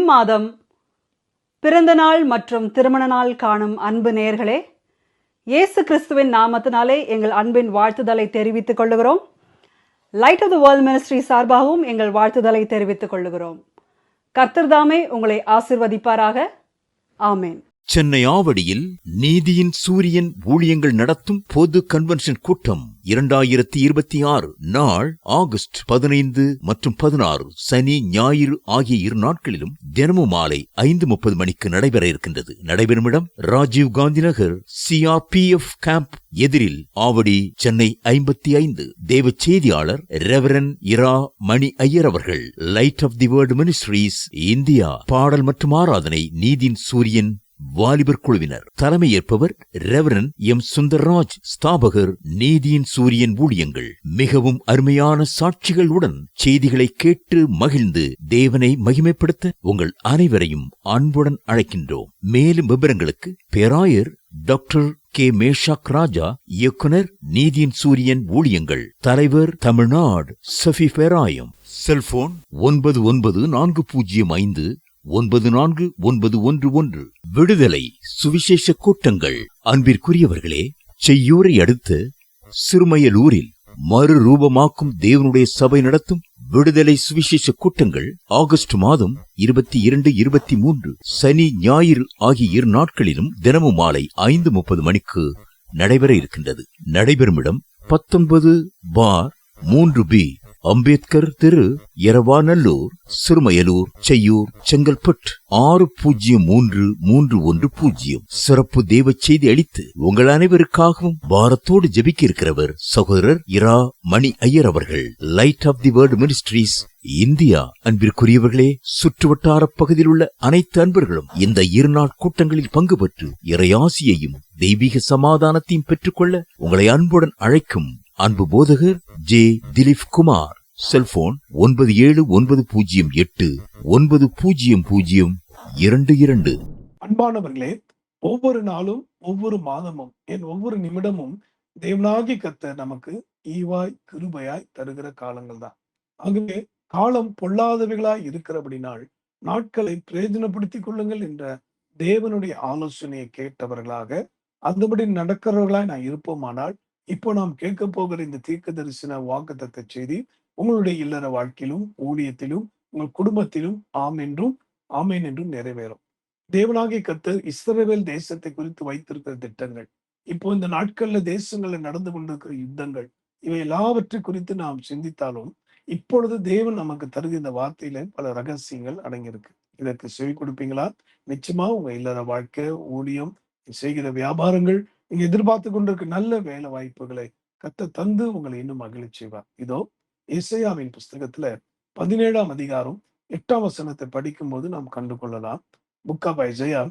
இம்மாதம் பிறந்த நாள் மற்றும் திருமண நாள் காணும் அன்பு நேயர்களே, இயேசு கிறிஸ்துவின் நாமத்தினாலே எங்கள் அன்பின் வாழ்த்துதலை தெரிவித்துக் கொள்ளுகிறோம். Light of the world ministry சார்பாகவும் எங்கள் வாழ்த்துதலை தெரிவித்துக் கொள்ளுகிறோம். கர்த்தர் தாமே உங்களை ஆசிர்வதிப்பாராக. ஆமேன். சென்னை ஆவடியில் நீதியின் சூரியன் ஊழியங்கள் நடத்தும் பொது கன்வென்ஷன் கூட்டம் 2026 நாள் ஆகஸ்ட் 15 மற்றும் 16 சனி ஞாயிறு ஆகிய 2 நாட்களிலும் தினமும் மாலை 5:30 மணிக்கு நடைபெற இருக்கின்றது. நடைபெறும் இடம் ராஜீவ் காந்தி நகர், CRPF கேம்ப் எதிரில், ஆவடி, சென்னை 55. தேவ செய்தியாளர் ரெவரன் இரா மணி ஐயர் அவர்கள். Light of the world ministries India. பாடல் மற்றும் ஆராதனை நீதியின் சூரியன் வாலிபர் குழுவினர். தலைமை ஏற்பவர் ரெவரன் எம் சுந்தர்ராஜ், ஸ்தாபகர் நீதியின் சூரியன் ஊழியங்கள். மிகவும் அருமையான சாட்சிகளுடன் செய்திகளை கேட்டு மகிழ்ந்து தேவனை மகிமைப்படுத்த உங்கள் அனைவரையும் அன்புடன் அழைக்கின்றோம். மேலும் விவரங்களுக்கு பேராயர் டாக்டர் கே மேஷாக் ராஜா, இயக்குனர் நீதியின் சூரியன் ஊழியங்கள், தலைவர் தமிழ்நாடு சஃபி பேராயம். செல்போன் 994005 949111. விடுதலை சுவிசேஷ கூட்டங்கள். அன்பிற்குரியவர்களே, செய்யூரை அடுத்த சிறுமயலூரில் மறுரூபமாக்கும் தேவனுடைய சபை நடத்தும் விடுதலை சுவிசேஷ கூட்டங்கள் ஆகஸ்ட் மாதம் 22, 23 சனி ஞாயிறு ஆகிய 2 நாட்களிலும் தினமும் மாலை 5:30 மணிக்கு நடைபெற இருக்கின்றது. நடைபெறும் இடம் 19/3B அம்பேத்கர் திரு, எரவாநல்லூர், சிறுமயலூர், செய்யூர், செங்கல்பட்டு 603310. சிறப்பு தேவ செய்தி அளித்து உங்கள் அனைவருக்காகவும் பாரத்தோடு ஜெபிக்க இருக்கிறவர் சகோதரர் இரா மணி ஐயர் அவர்கள். Light of the world ministries India. அன்பிற்குரியவர்களே, சுற்றுவட்டார பகுதியில் உள்ள அனைத்து அன்பர்களும் இந்த 2 நாள் கூட்டங்களில் பங்கு பெற்று இறையாசியையும் தெய்வீக சமாதானத்தையும் பெற்றுக்கொள்ள உங்களை அன்புடன் அழைக்கும் அன்பு போதகர் ஜே திலீப் குமார். செல்போன் 9708900022. அன்பானவர்களே, ஒவ்வொரு நாளும், ஒவ்வொரு மாதமும், என் ஒவ்வொரு நிமிடமும் தேவனாகி கர்த்தர் நமக்கு ஈவாய் கிருபையாய் தருகிற காலங்கள் தான். ஆகவே காலம் பொல்லாதவைகளாய் இருக்கிறபடினால் நாட்களை பிரயோஜனப்படுத்திக் கொள்ளுங்கள் என்ற தேவனுடைய ஆலோசனையை கேட்டவர்களாக அந்தபடி நடக்கிறவர்களாய் நான் இருப்போமானால், இப்போ நாம் கேட்க போகிற இந்த தீர்க்க தரிசன வாக்குத்தத்த செய்தி உங்களுடைய இல்லற வாழ்க்கையிலும் ஊழியத்திலும் உங்கள் குடும்பத்திலும் ஆமென் என்றும் நிறைவேறும். தேவனாகிய கர்த்தர் இஸ்ரவேல் தேசத்தை குறித்து வைத்திருக்கிற திட்டங்கள், இப்போ இந்த நாட்கள்ல தேசங்கள்ல நடந்து கொண்டிருக்கிற யுத்தங்கள், இவை எல்லாவற்றை குறித்து நாம் சிந்தித்தாலும் இப்பொழுது தேவன் நமக்கு தருகிற இந்த வார்த்தையில பல ரகசியங்கள் அடங்கியிருக்கு. இதற்கு செவி கொடுப்பீங்களா? நிச்சயமா உங்க இல்லற வாழ்க்கை, ஊழியம், செய்கிற வியாபாரங்கள், நீங்க எதிர்பார்த்து கொண்டிருக்க நல்ல வேலை வாய்ப்புகளை கர்த்தர் தந்து உங்களை இன்னும் மகிழ்ச்சி செய்வார். இதோ ஏசாயாவின் புஸ்தகத்துல 17ஆம் அதிகாரம் 8ஆம் வசனத்தை படிக்கும் போது நாம் கண்டு கொள்ளலாம். Book of Isaiah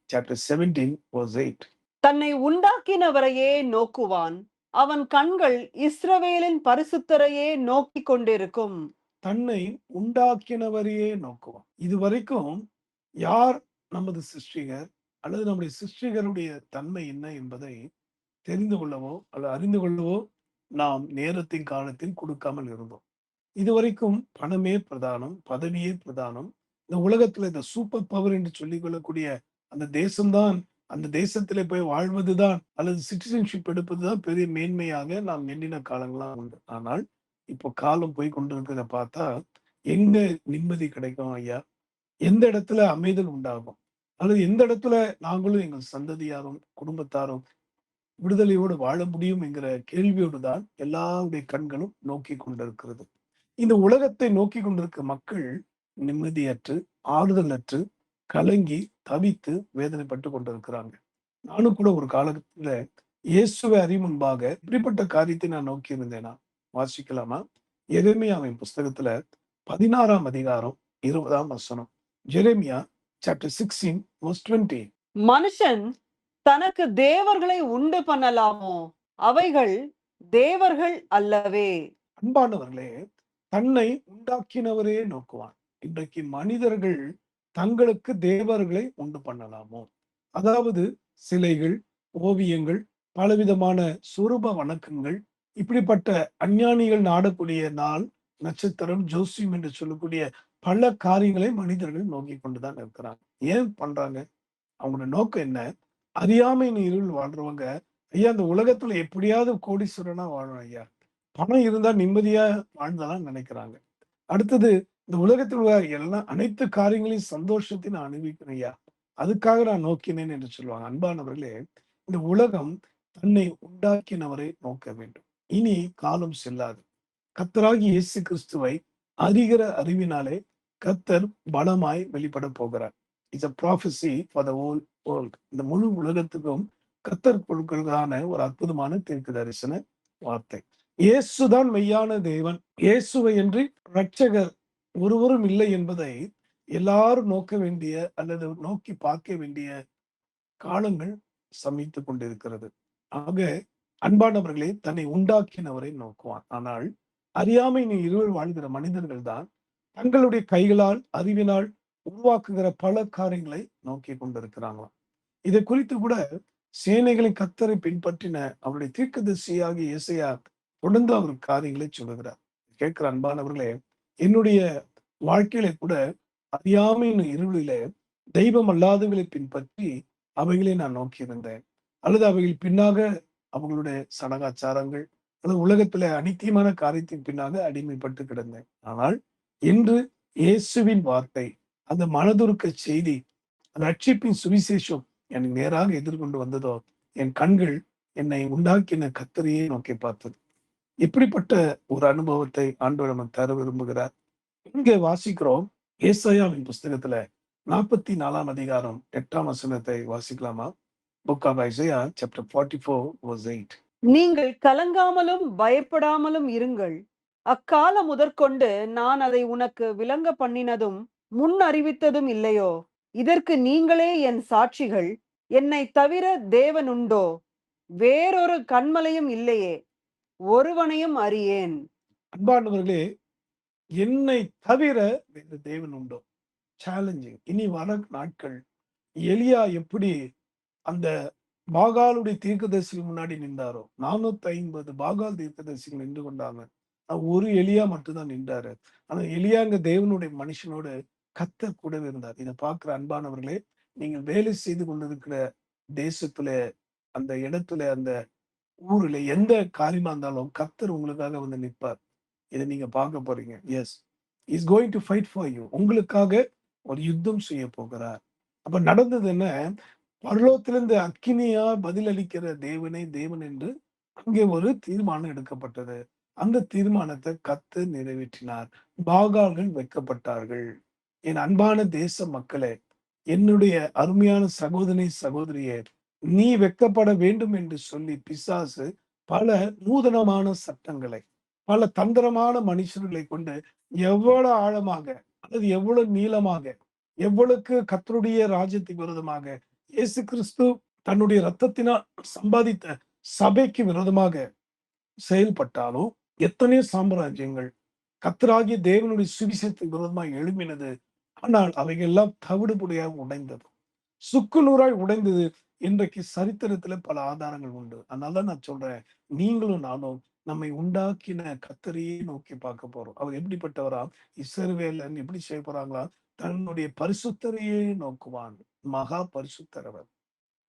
chapter 17 verse 8. தன்னை உண்டாக்கினவரையே நோக்குவான், அவன் கண்கள் இஸ்ரவேலின் பரிசுத்தரையே நோக்கி கொண்டிருக்கும். தன்னை உண்டாக்கினவரையே நோக்குவான். இதுவரைக்கும் யார் நமது சிருஷ்டிகர் அல்லது நம்முடைய சிருஷ்டிகருடைய தன்மை என்ன என்பதை தெரிந்து கொள்ளவோ அல்லது அறிந்து கொள்ளவோ நாம் நேரத்தின் காலத்தில் கொடுக்காமல் இருந்தோம். இதுவரைக்கும் பணமே பிரதானம், பதவியே பிரதானம். இந்த உலகத்துல இந்த சூப்பர் பவர் என்று சொல்லிக் கொள்ளக்கூடிய அந்த தேசம்தான், அந்த தேசத்திலே போய் வாழ்வதுதான் அல்லது சிட்டிசன்ஷிப் எடுப்பதுதான் பெரிய மேன்மையாக நாம் எண்ணின காலங்களாம் உண்டு. ஆனால் இப்போ காலம் போய் கொண்டிருக்கிறத பார்த்தா எங்க நிம்மதி கிடைக்கும் ஐயா? எந்த இடத்துல அமைதல் உண்டாகும்? அல்லது எந்த இடத்துல நாங்களும் எங்கள் சந்ததியாரும் குடும்பத்தாரும் விடுதலையோடு வாழ முடியும் என்கிற கேள்வியோடு தான் எல்லாருடைய கண்களும் நோக்கி கொண்டிருக்கிறது. இந்த உலகத்தை நோக்கி கொண்டிருக்க மக்கள் நிம்மதியற்று, ஆறுதலற்று, கலங்கி, தவித்து, வேதனைப்பட்டு கொண்டிருக்கிறாங்க. நானும் கூட ஒரு காலத்துல இயேசுவை அறியும் முன்பாக இப்படிப்பட்ட காரியத்தை நான் நோக்கி இருந்தேனா? வாசிக்கலாமா? எரேமியாவின் புஸ்தகத்துல 16ஆம் அதிகாரம் 20ஆம் வசனம். எரேமியா சாப்டர் 16 verse 20. மனுஷன் தனக்கு தேவர்களை உண்டு பண்ணலாமோ? அவைகள் தேவர்கள் அல்லவே. அன்பானவர்களே, தன்னை உண்டாக்கினவரே நோக்குவான். இன்றைக்கு மனிதர்கள் தங்களுக்கு தேவர்களை உண்டு பண்ணலாமோ? அதாவது சிலைகள், ஓவியங்கள், பலவிதமான சுரூப வணக்கங்கள், இப்படிப்பட்ட அஞ்ஞானிகள் நாடக்கூடிய நாள், நட்சத்திரம், ஜோசியம் என்று சொல்லக்கூடிய பல காரியங்களை மனிதர்கள் நோக்கி கொண்டுதான் இருக்கிறாங்க. ஏன் பண்றாங்க? அவங்களோட நோக்கம் என்ன? அறியாமையின் இருள் வாழ்றவங்க, ஐயா இந்த உலகத்துல எப்படியாவது கோடீஸ்வரனா வாழணும் ஐயா. பணம் இருந்தா நிம்மதியா வாழ்ந்தலாம்னு நினைக்கிறாங்க. அடுத்தது இந்த உலகத்தில் உள்ள அனைத்து காரியங்களையும் சந்தோஷத்தை நான் அனுபவிக்கிறேன் ஐயா. அதுக்காக நான் நோக்கினேன் என்று சொல்லுவாங்க. அன்பானவர்களே, இந்த உலகம் தன்னை உண்டாக்கினவரை நோக்க வேண்டும். இனி காலம் செல்லாது. கர்த்தராகிய இயேசு கிறிஸ்துவை அறிகிற அறிவினாலே கர்த்தர் பலமாய் வெளிப்பட போகிறார். It's a prophecy for the whole world. இந்த முழு உலகத்துக்கும் கர்த்தர் கொடுக்கிறதான ஒரு அற்புதமான தீர்க்க தரிசன வார்த்தை. இயேசுதான் மெய்யான தேவன். இயேசுவை அன்றி இரட்சகர் ஒருவரும் இல்லை என்பதை எல்லாரும் நோக்க வேண்டிய அல்லது நோக்கி பார்க்க வேண்டிய காலங்கள் சமித்துக் கொண்டிருக்கிறது. ஆக அன்பானவர்களே, தன்னை உண்டாக்கினவரை நோக்குவான். ஆனால் அறியாமையின் இருள் வாழ்கிற மனிதர்கள் தான் தங்களுடைய கைகளால் அறிவினால் உருவாக்குகிற பல காரியங்களை நோக்கி கொண்டிருக்கிறாங்களாம். இதை குறித்து கூட சேனைகளின் கர்த்தரை பின்பற்றின அவருடைய தீர்க்கதரிசியாகிய எசேயா தொடர்ந்து அவர் காரியங்களை சொல்லுகிறார். கேட்கிற அன்பானவர்களே, என்னுடைய வாழ்க்கையில கூட அறியாமையின் இருளிலே தெய்வம் அல்லாதவர்களை பின்பற்றி அவைகளை நான் நோக்கியிருந்தேன். அல்லது அவைகள் பின்னாக அவங்களுடைய சடங்காச்சாரங்கள் அல்லது உலகத்துல அனித்தியமான காரியத்தின் பின்னாக அடிமைப்பட்டு கிடந்தேன். ஆனால் இன்று இயேசுவின் வார்த்தை, அந்த மனதுருக்க செய்தி, ரட்சிப்பின் சுவிசேஷம் எனக்கு நேராக எதிர்கொண்டு வந்ததோ, என் கண்கள் என்னை உண்டாக்கின கர்த்தரையே நோக்கி பார்த்தது. இப்படிப்பட்ட ஒரு அனுபவத்தை ஆண்டவர் நமக்கு தர விரும்புகிறார். இங்கே வாசிக்கிறோம், ஏசாயாவின் புஸ்தகத்துல 44ஆம் அதிகாரம் 8ஆம் வசனத்தை வாசிக்கலாமா? Book of Isaiah chapter 44 verse 8. நீங்கள் கலங்காமலும் பயப்படாமலும் இருங்கள். அக்காலம் முதற்கொண்டு நான் அதை உனக்கு விளங்க பண்ணினதும் முன் அறிவித்ததும் இல்லையோ? இதற்கு நீங்களே என் சாட்சிகள். என்னை தவிர தேவன் உண்டோ? வேறொரு கன்மலையும் இல்லையே. ஒருவனையும் அறியேன். அன்பானவர்களே, என்னை தவிர வேறு தேவன் உண்டோ? சேலஞ்சிங். இனி வர நாட்கள் எலியா எப்படி அந்த பாகாலுடைய தீர்க்கதரிசிகள் முன்னாடி நின்றாரோ, 450 பாகால் தீர்க்கதரிசிகள் நின்று கொண்டாங்க. ஒரு எலியா மட்டும்தான் நின்றாரு. ஆனா எலியாங்க தேவனுடைய மனுஷனோடு கர்த்தர் கூடவே இருந்தார். இதை பார்க்கிற அன்பானவர்களே, நீங்கள் வேலை செய்து கொண்டிருக்கிற தேசத்துல, அந்த இடத்துல, அந்த ஊர்ல எந்த காரியமா இருந்தாலும் கர்த்தர் உங்களுக்காக வந்து நிற்பார். இதை நீங்க பார்க்க போறீங்க. Yes, is going to fight for you. உங்களுக்காக ஒரு யுத்தம் செய்ய போகிறார். அப்ப நடந்தது என்ன? பரலோகத்திலிருந்து அக்கினியா பதிலளிக்கிற தேவனே தேவன் என்று அங்கே ஒரு தீர்மானம் எடுக்கப்பட்டது. அந்த தீர்மானத்தை கர்த்தர் நிறைவேற்றினார். பாகால்கள் வைக்கப்பட்டார்கள். என் அன்பான தேச மக்களே, என்னுடைய அருமையான சகோதரி சகோதரியே, நீ வெட்கப்பட வேண்டும் என்று சொல்லி பிசாசு பல நூதனமான சட்டங்களை, பல தந்திரமான மனுஷர்களை கொண்டு எவ்வளவு ஆழமாக அல்லது எவ்வளவு நீளமாக, எவ்வளவுக்கு கர்த்தருடைய ராஜ்யத்துக்கு விரோதமாக, இயேசு கிறிஸ்து தன்னுடைய ரத்தத்தினால் சம்பாதித்த சபைக்கு விரோதமாக செயல்பட்டாலும் எத்தனையோ சாம்ராஜ்யங்கள் கர்த்தராகிய தேவனுடைய சுவிசேஷத்துக்கு விரோதமாக எழும்பினது. ஆனால் அவைகள் எல்லாம் தவிடுபொடியாக உடைந்தது, சுக்குநூறாய் உடைந்தது. இன்றைக்கு சரித்திரத்துல பல ஆதாரங்கள் உண்டு. அதனால நான் சொல்றேன், நீங்களும் நானும் நம்மை உண்டாக்கின கர்த்தரையே நோக்கி பார்க்க போறோம். அவர் எப்படிப்பட்டவரா? இஸ்ரவேலன் எப்படி செய்ய போறாங்களா? தன்னுடைய பரிசுத்தரையே நோக்குவான். மகா பரிசுத்தர் அவர்.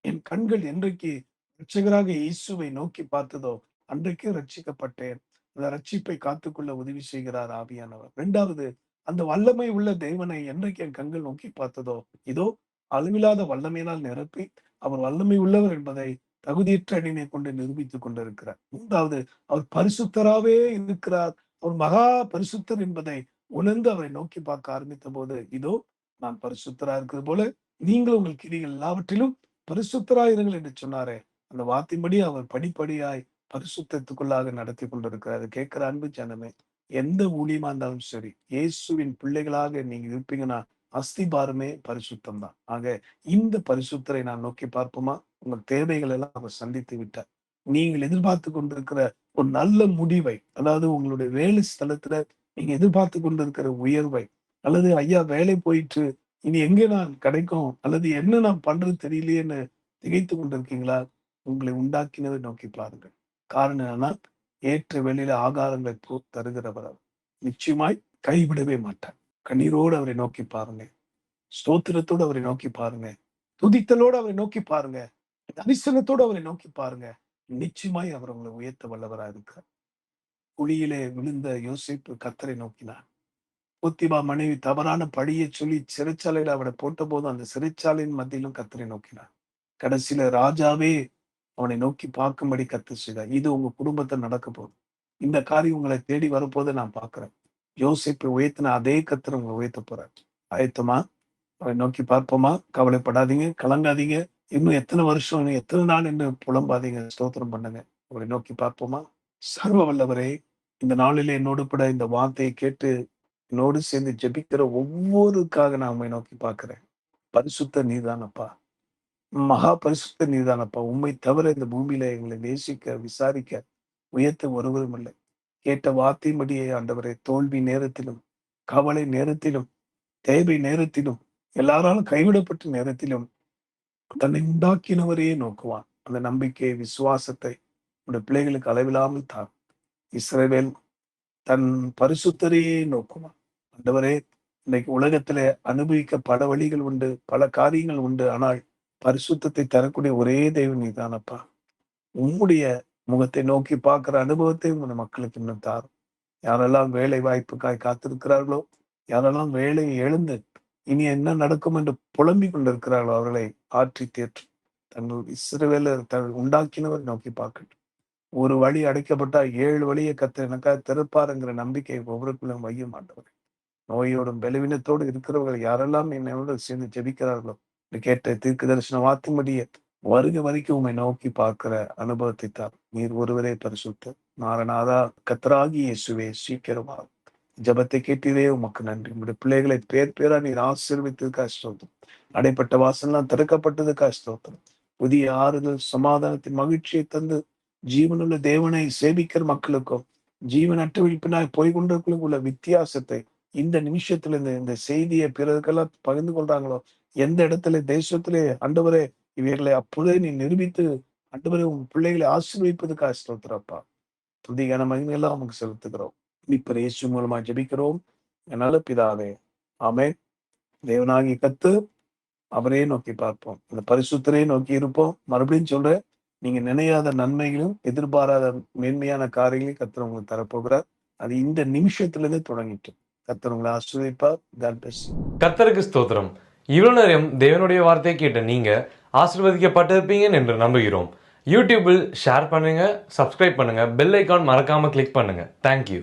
என் கண்கள் என்றைக்கு இரட்சகராக இயேசுவை நோக்கி பார்த்ததோ, அன்றைக்கே ரட்சிக்கப்பட்டேன். அந்த ரட்சிப்பை காத்துக்கொள்ள உதவி செய்கிறார் ஆவியானவர். இரண்டாவது, அந்த வல்லமை உள்ள தேவனை என்றைக்கு என் கண்கள் நோக்கி பார்த்ததோ, இதோ அளவில்லாத வல்லமையினால் நிரப்பி அவர் வல்லமை உள்ளவர் என்பதை தகுதியற்ற அடிமை கொண்டு நிரூபித்துக் கொண்டிருக்கிறார். மூன்றாவது, அவர் பரிசுத்தராவே இருக்கிறார். அவர் மகா பரிசுத்தர் என்பதை உணர்ந்து அவரை நோக்கி பார்க்க ஆரம்பித்த போது, இதோ நான் பரிசுத்தரா இருக்கிறது போல நீங்களும் உங்கள் கிரிகள் எல்லாவற்றிலும் பரிசுத்தராயிருங்கள் என்று சொன்னாரே, அந்த வார்த்தையின்படி அவர் படிப்படியாய் பரிசுத்தத்துக்குள்ளாக நடத்தி கொண்டிருக்கிறார். கேட்கிற அன்பு ஜனமே, எந்த ஊழியமா இருந்தாலும் சரி, இயேசுவின் பிள்ளைகளாக நீங்க இருப்பீங்கன்னா அஸ்திபாரமே பரிசுத்தம் தான். ஆக இந்த பரிசுத்தரை நான் நோக்கி பார்ப்போமா? உங்கள் தேவைகள் எல்லாம் அவர் சந்தித்து விட்டார். நீங்கள் எதிர்பார்த்து கொண்டிருக்கிற ஒரு நல்ல முடிவை, அதாவது உங்களுடைய வேலை ஸ்தலத்துல நீங்க எதிர்பார்த்து கொண்டிருக்கிற உயர்வை, அல்லது ஐயா வேலை போயிட்டு இனி எங்க நான் கிடைக்கும், அல்லது என்ன நான் பண்றது தெரியலையேன்னு திகைத்து கொண்டிருக்கீங்களா? உங்களை உண்டாக்கினதை நோக்கி பாருங்கள். காரணம் என்னன்னா, ஏற்ற வேளையில ஆகாரங்களை தருகிறவர் அவர். நிச்சயமாய் கைவிடவே மாட்டார். கண்ணீரோடு அவரை நோக்கி பாருங்க. ஸ்தோத்திரத்தோடு அவரை நோக்கி பாருங்க. துதித்தலோடு அவரை நோக்கி பாருங்க. தரிசனத்தோடு அவரை நோக்கி பாருங்க. நிச்சயமாய் அவர் உங்களை உயர்த்த வல்லவரா இருக்கிறார். குழியிலே விழுந்த யோசேப்பு கர்த்தரை நோக்கினார். போத்திபா மனைவி தவறான பழியை சொல்லி சிறைச்சாலையில அவனை போட்ட போது அந்த சிறைச்சாலையின் மத்தியிலும் கர்த்தரை நோக்கினார். கடைசியில ராஜாவே அவனை நோக்கி பார்க்கும்படி கர்த்தர் செய்தார். இது உங்க குடும்பத்தில் நடக்க போகுது. இந்த காரியம் உங்களை தேடி வரப்போது நான் பார்க்கிறேன். யோசேப்பை உயர்த்தின அதே கர்த்தர் உங்களை உயர்த்த போறார். ஆயத்தமா? அவரை நோக்கி பார்ப்போமா? கவலைப்படாதீங்க, கலங்காதீங்க. இன்னும் எத்தனை வருஷம், இன்னும் எத்தனை நாள் என்று புலம்பாதீங்க. ஸ்தோத்திரம் பண்ணுங்க. அவரை நோக்கி பார்ப்போமா? சர்வ வல்லவரே, இந்த நாளிலே என்னோடு கூட இந்த வார்த்தையை கேட்டு என்னோடு சேர்ந்து ஜெபிக்கிற ஒவ்வொருக்காக நான் உம்மை நோக்கி பார்க்கிறேன். பரிசுத்த நீர்தானப்பா, மகா பரிசுத்த நீர்தானப்பா. உம்மை தவிர இந்த பூமியில எங்களை நேசிக்க, விசாரிக்க, உயர்த்த ஒருவரும் இல்லை. கேட்ட வார்த்தையின்படியே ஆண்டவரே, தோல்வி நேரத்திலும், கவலை நேரத்திலும், தேவை நேரத்திலும், எல்லாராலும் கைவிடப்பட்ட நேரத்திலும் தன்னை உண்டாக்கினவரையே நோக்குவான். அந்த நம்பிக்கை, விசுவாசத்தை உடைய பிள்ளைகளுக்கு அளவில்லாமல் தான். இஸ்ரவேல் தன் பரிசுத்தரையே நோக்குவான். ஆண்டவரே, இன்னைக்கு உலகத்திலே அனுபவிக்க பல வழிகள் உண்டு, பல காரியங்கள் உண்டு. ஆனால் பரிசுத்தத்தை தரக்கூடிய ஒரே தெய்வம் நீதானப்பா. உம்முடைய முகத்தை நோக்கி பார்க்கிற அனுபவத்தை உங்க மக்களுக்கு இன்னும் தாரும். யாரெல்லாம் வேலை வாய்ப்புக்காய் காத்திருக்கிறார்களோ, யாரெல்லாம் வேலையை எழுந்து இனி என்ன நடக்கும் என்று புலம்பிக் கொண்டிருக்கிறார்களோ அவர்களை ஆற்றி தேற்றும். தங்கள் இஸ்ரவேலர் உண்டாக்கினவர் நோக்கி பார்க்கட்டும். ஒரு வழி அடைக்கப்பட்டா 7 வழியை கர்த்தர் எனக்காக திறப்பாருங்கிற நம்பிக்கை ஒவ்வொருக்குள்ளும் வைய மாட்டவர். நோயோடும் பலவீனத்தோடு இருக்கிறவர்கள் யாரெல்லாம் என்னோடு சேர்ந்து ஜெபிக்கிறார்களோ, கேட்ட தீர்க்க தரிசன வார்த்தையின்படியே வருக வரைக்கும் உம்மை நோக்கி பார்க்கிற அனுபவத்தை தார். நீர் ஒருவரே பரிசுத்தர். நாரநாதா, கர்த்தராகி இயேசுவே, சீக்கிரமா ஜெபத்தை கேட்டீரே, உமக்கு நன்றி. உங்களுடைய பிள்ளைகளை பேர் பேரா நீர் ஆசீர்வதித்ததுக்காக ஸ்தோத்திரம். அடைப்பட்ட வாசல்லாம் திறக்கப்பட்டதுக்காக ஸ்தோத்திரம். புதிய ஆறுதல், சமாதானத்தின் மகிழ்ச்சியை தந்து ஜீவனுள்ள தேவனை சேவிக்கிற மக்களுக்கும் ஜீவன் அட்டவிழ்ப்பினாய் போய்கொண்டிருக்கும் உள்ள வித்தியாசத்தை இந்த நிமிஷத்துல இந்த செய்தியை பிறருக்கெல்லாம் பகிர்ந்து கொள்றாங்களோ, எந்த இடத்துல தேசத்திலே ஆண்டவரே இவைகளை அப்பொழுதே நீ நிரூபித்து ஆண்டவரே உன் பிள்ளைகளை ஆசீர்வதிப்பதுக்காக ஸ்தோத்திரப்பா. துதி கன மகிமையெல்லாம் நமக்கு செலுத்துகிறோம். இப்ப இயேசு மூலமா ஜெபிக்கிறோம். நல்ல பிதாவே, ஆமென். தேவனாகி கர்த்தர் அவரே நோக்கி பார்ப்போம். அந்த பரிசுத்தரே நோக்கி இருப்போம். மறுபடியும் சொல்றேன், நீங்க நினையாத நன்மைகளும் எதிர்பாராத மேன்மையான காரியங்களையும் கர்த்தர் உங்களுக்கு தரப்போகிறார். அது இந்த நிமிஷத்துல இருந்தே தொடங்கிட்டு கர்த்தர் உங்களை ஆசீர்வதிப்பார். God bless you. கர்த்தருக்கு ஸ்தோத்திரம். இவ்வளவு நேரம் தேவனுடைய வார்த்தையை கேட்ட நீங்க ஆசீர்வதிக்கப்பட்டிருப்பீங்க என்று நம்புகிறோம். யூடியூபில் ஷேர் பண்ணுங்க, சப்ஸ்கிரைப் பண்ணுங்க, பெல் ஐக்கான் மறக்காம கிளிக் பண்ணுங்க. தேங்க்யூ.